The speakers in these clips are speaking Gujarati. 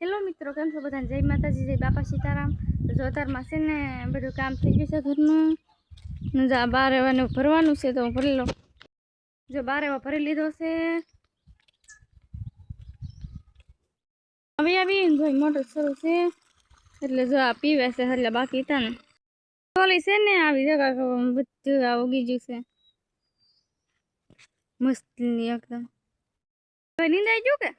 હેલો મિત્રો, કેમ છો બધાને? જય માતાજી, જય બાપા સીતારામ। તો જો અત્યારમાં છે ને બધું કામ થઈ ગયું છે ઘરનું। જો આ બાર એવાનું ભરવાનું છે તો હું ભરી લઉં। જો બાર એવા ભરી લીધો છે। આવી જોઈ મોટર શરૂ છે એટલે જો આ પીવે છે એટલે બાકી હતા ને ઓલી છે ને આવી જગા બધું આ ઉગી ગયું છે મસ્તની એકદમ। હવે નીંદાઈ ગયું કે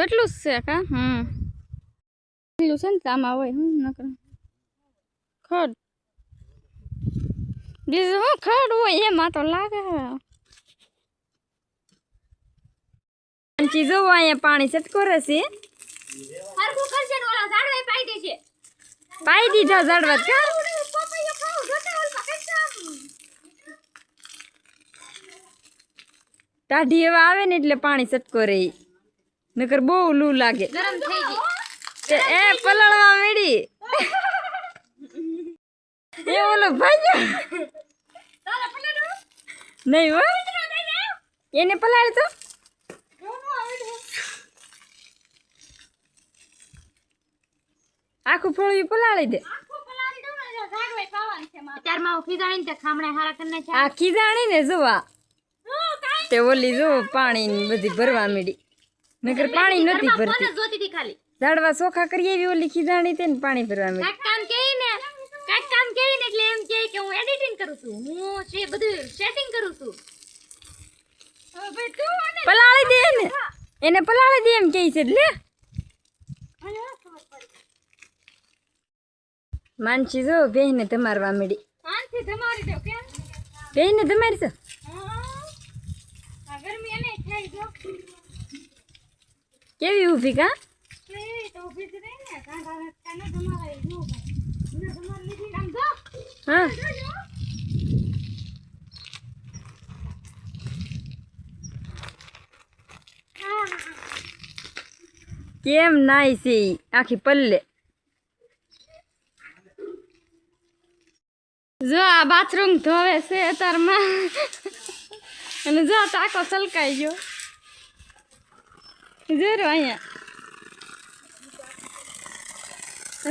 એટલું જ છે કા? એટલું છે ને આમાં હોય નકર ખડ બીજું હું ખડ હોય એમાં તો લાગે ચીજો અહીંયા પાણી છટકો રહેશે હરખું કરશે ને ઓલા ઝાડવા પાઈ દેશે પાઈ દીધા ઝાડવા કા ટાઢી એવા આવે ને એટલે પાણી છટકો રહે નકર બહુ લૂ લાગે ગરમ થઈ ગઈ એ પલળવા મેડી એ ઓલો ભાઈ નહીં હો એને પલાળ તો આખું ફળિયું પલાળી દે આ ખીજાણી ને જોવા તે ઓલી જો પાણી બધી ભરવા મીડી નકર પાણી નથી ભરતી ઝાડવા ચોખા કરી આવી ઓલી ખીજાણી તે ને પાણી ભરવા મીડી કામ કે ને એટલે એમ કે હું એડિટિંગ કરું છું હું છે બધું સેટિંગ કરું છું પલાળી દે ને એને પલાળી દે એમ કે છે લે માનસી જો બેહને ધમારવા મીડી માનસી ધમારી દો કે બેહને ધમારી છો ગરમી એને થઈ ગયો કેવી ઊભી કા કેવી તો ઊભી જ રહી ને કાના ધમારાઈ જો ભાઈ ધમાર લીધી આમ જો હા કેમ નાઈ છે આખી પલ્લે જો આ બાથરૂમ ધોવે છે અત્યારમાં અને જો ટાંકો સલકાઈ ગયો જો અહીંયા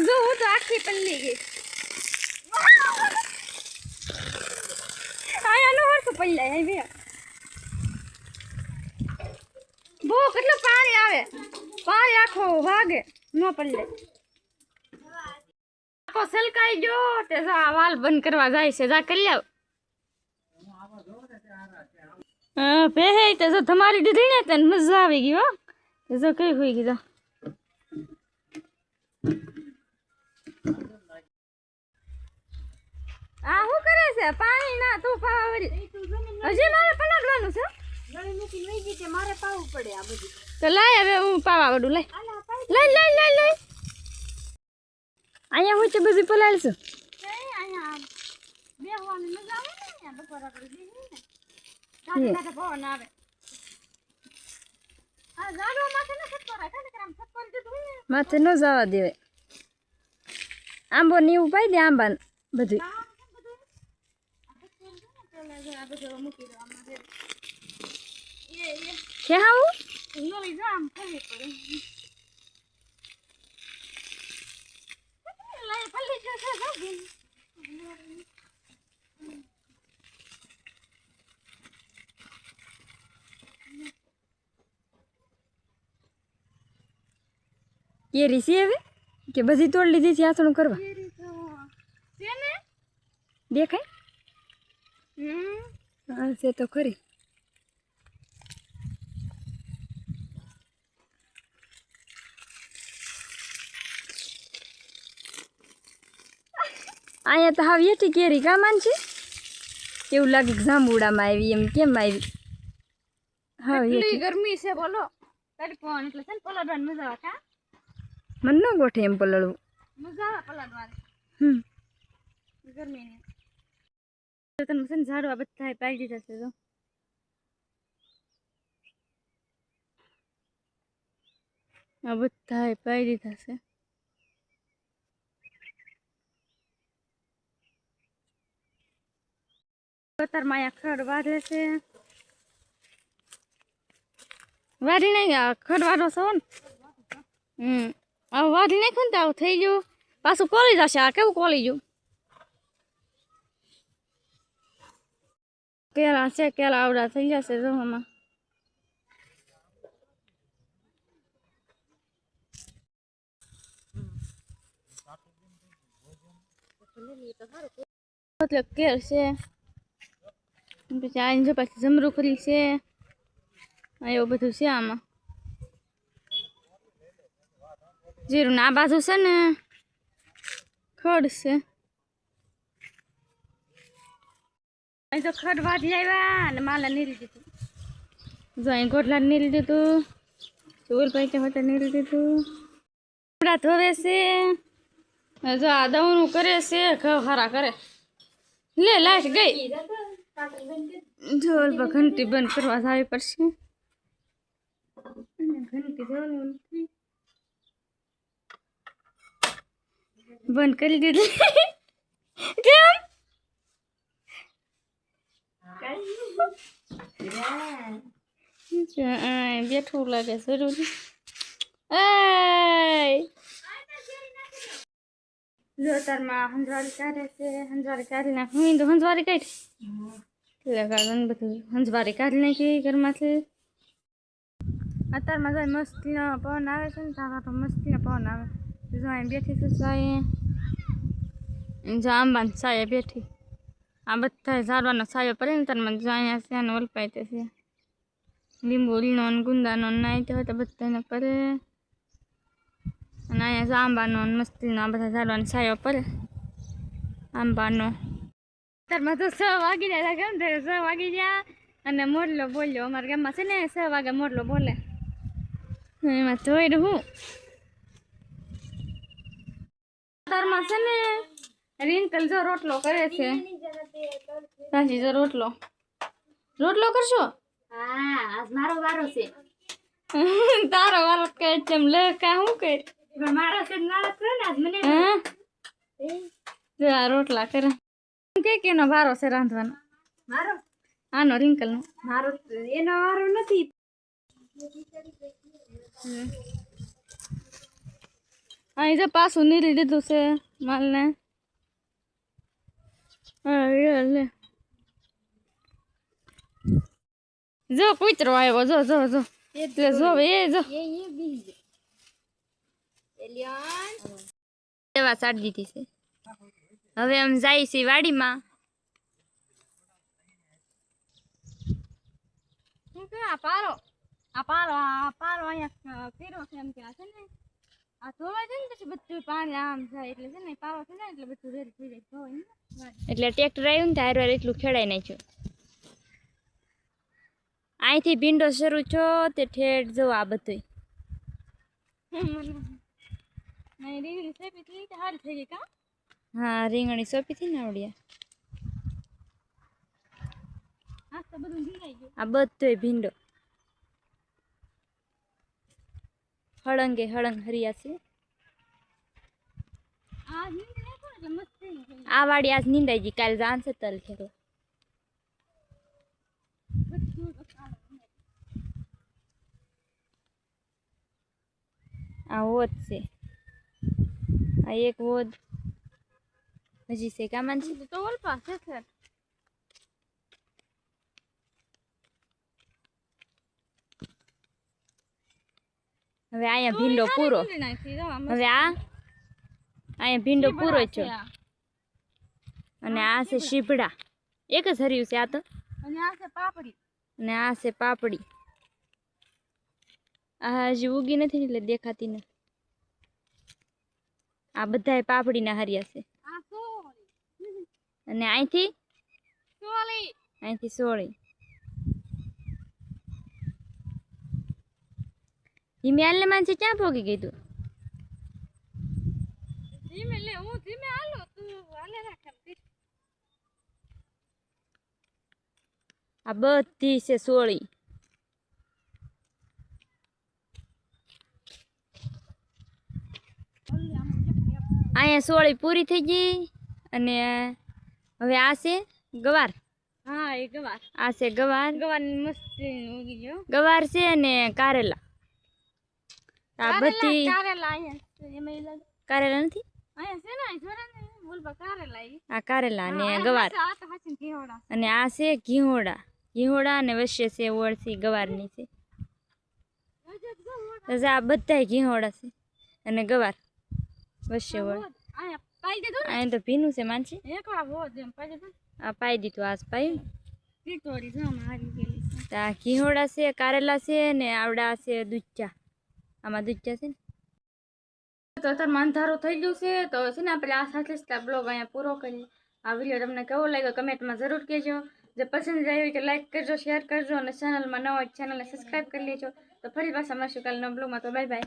જો હું તો આખી પલ્લી ગઈ અહીંયા નો હરખું પલ્લાય અહીં બે બહુ કેટલું પાણી આવે પાણી આખો ભાગે નો પલ્લે સલકાઈ ગયો તે જા વાલ બંધ કરવા જાય છે જા કરી આવ પેહે તે જો તમારી દીધી ને તને મજા આવી ગઈ હો તે જો કઈ હોઈ ગઈ જા આ શું કરે છે પાણી ના તું પાવા વળી હજી મારે પલાળવાનું છે ગળી મૂકી લઈ ગઈ તે મારે પાવું પડે આ બધું તો લાય હવે હું પાવા વડું લઈ લઈ અહીંયા હું છે બધું પલાળશું અહીંયા બેહવાની મજા આવે ને અહીંયા બપોરા કરી દીધી ને કાઢે પવન આવે આ ઝાડો માથે ન સટકો રાખે ને આમ સટકો દીધું માથે ન જવા દેવાય આંબો નીવું પાઈ દે આંબા બધું ખેહાવું લઈ જા આમ ખાઈ પડે કેરી છે હવે કે બધી તોડ લીધી છે આસણું કરવા દેખાય હા છે તો ખરી અહીંયા તો હાવ એટી કેરી કા માનસી એવું લાગે કે જાંબુડામાં આવી એમ કેમ આવી હા એટલી ગરમી છે બોલો તડકો એટલે છે ને પલાળવાની મજા આવે કા મન ન ગોઠે એમ પલાળવું મજા આવે પલાળવાની ગરમી ને તને છે ને ઝાડવા બધા પાઈ દીધા છે તો આ બધા પાઈ દીધા છે અત્યારમાં અહીંયા ખડ વાઢે છે વારી નહીં ખડવાડો છો ને હવે વારી નહીં ખું આવું થઈ ગયું પાછું કોલી જશે આ કેવું કોલી ગયું કેળા છે કેળા આવડા થઈ જશે જોવામાં મતલબ કેળ છે પછી આ જો પાછી જમરૂ ખરી છે એવું બધું છે આમાં જીરું આ બાજુ છે ને ખડ છે અહીં તો ખડ વાટી આવ્યા અને માલા નીરી દીધું જો અહીં ગોટલા નીરી દીધું ચોલ પૈકી હોતે નીરી દીધું કપડા ધોવે છે જો આ દવનું કરે છે ઘઉં હારા કરે લે લાઈટ ગઈ ઢોલ પર ઘંટી બંધ કરવા જાવી પડશે ઘંટી જવાનું નથી બંધ કરી દીધી કેમ બેઠું લાગે જરૂરી જો તારમાં હંજવારી કાઢે છે હંજવારી કાઢી નાખ હું તો હંજવારી કાઢી એટલે બધું હંજવારી કાઢી નાખી ઘરમાંથી અત્યારમાં જાય મસ્તીનો પવન આવે છે ને તારા તો મસ્તીનો પવન આવે જો અહીં બેઠી છું સાયે જો આંબાને સાયે બેઠી આ બધા ઝાડવાનો સાયો પડે ને તારમાં જો અહીંયા છે ઓલપાય તે છે લીંબુ લીનો ને ગુંદાનો નાઈ હોય તો બધાને પડે અને અહીંયા જો આંબાનો મસ્તીનો આ બધા ઝાડવાનો સાયો પડે આંબાનો અત્યારમાં તો 6 વાગી જાય કેમ 6 વાગી ગયા અને મોરલો બોલ્યો અમારા ગામમાં છે ને 6 વાગે મોરલો બોલે એમાં જોઈ રહું અત્યારમાં છે ને રિંકલ જો રોટલો કરે છે સાચી જો રોટલો કરશો હા આજ મારો વારો છે તારો વારો કે તેમ લે કા હું કે મારો છે મારો કરે ને આજ મને જો આ રોટલા કરે કેનો વારો છે રાંધવાનો મારો આનો રિંકલ નો મારો એનો વારો નથી અહીં જો પાછું નીરી દીધું છે માલને લે જો કૂતરો આવ્યો જો જો જો એટલે જો એ જો એવા સાડી દીધી છે હવે આમ જાય છે વાડીમાં શું કે આ પારો અહીંયા ફેરો છે એમ કે આ છે ને આ ધોવાય છે ને પછી બધું પાણી આમ જાય એટલે છે ને પારો છે ને એટલે બધું રેડ થઈ જાય ધોવાય એટલે ટ્રેક્ટર આવ્યું ને ત્યારે એટલું ખેડાઈ નાખ્યું અહીંથી ભીંડો શરૂ છો તે ઠેઠ જો આ બધું હા રીંગણી સોંપી હતી ને આવડ્યા આ બધું ભીંડો હળંગે હળંગ હરિયા છે આ વાડી આજ નીંદાઈ ગઈ કાલે જાણશે તલ ખેડવા આ ઓદ છે આ એક ઓદ હજી છે કામાન છે તો ઓલપા છે હવે અહીંયા ભીંડો પૂરો હવે અહીંયા ભીંડો પૂરો છે અને આ છે શીભડા એક જ હર્યું છે આ તો અને આ છે પાપડી આ હજી ઉગી નથી એટલે દેખાતી નથી આ બધા પાપડીના હર્યા છે અને અહીંથી સોળી ધીમે માનસી ક્યાં પોગી ગઈ તું આ બધી છે સોળી અહીંયા સોળી પૂરી થઈ ગઈ અને હવે આ છે ગવાર હા એ ગવાર આ છે ગવાર. ગવારની મસ્ત ઉગી ગયો. ગવાર છે ને કારેલા. આ બધી કારેલા અહીંયા એમાં લાગે કારેલા નથી. અહીંયા છે ને જોરા ને બોલબા કારેલા આ કારેલા ને ગવાર. આ તો હાચી ઘીહોડા. અને આ છે ઘીહોડા. ઘીહોડા અને વચ્ચે છે ઓળસી ગવારની છે. તો આ બધાય ઘીહોડા છે અને ગવાર વચ્ચે ઓળ. અહીંયા પાઈ દીધું ને અહીં તો ભીનું છે માનસી. એકલા હો જેમ પાઈ દીધું. આ પાઈ દીધું આસ પાઈ. ટીટોરી જો મારી ગયેલી છે. તો આ ઘીહોડા છે કારેલા છે ને આવડા છે દૂધચા. આમાં દૂધચા છે ને. તો અત્યારે અંધારું થઈ ગયું છે તો છે ને આપણે આ સાથે જ બ્લોગ અહીંયા પૂરો કરીએ. આ વિડીયો તમને કેવો લાગ્યો કમેન્ટમાં જરૂર કહેજો. જે પસંદ આવ્યું તો લાઈક કરજો, શેર કરજો અને ચેનલમાં ન હોય ચેનલને સબસ્ક્રાઈબ કરી લેજો. તો ફરી પાછા મળશું કાલના બ્લોગમાં. તો બાય બાય.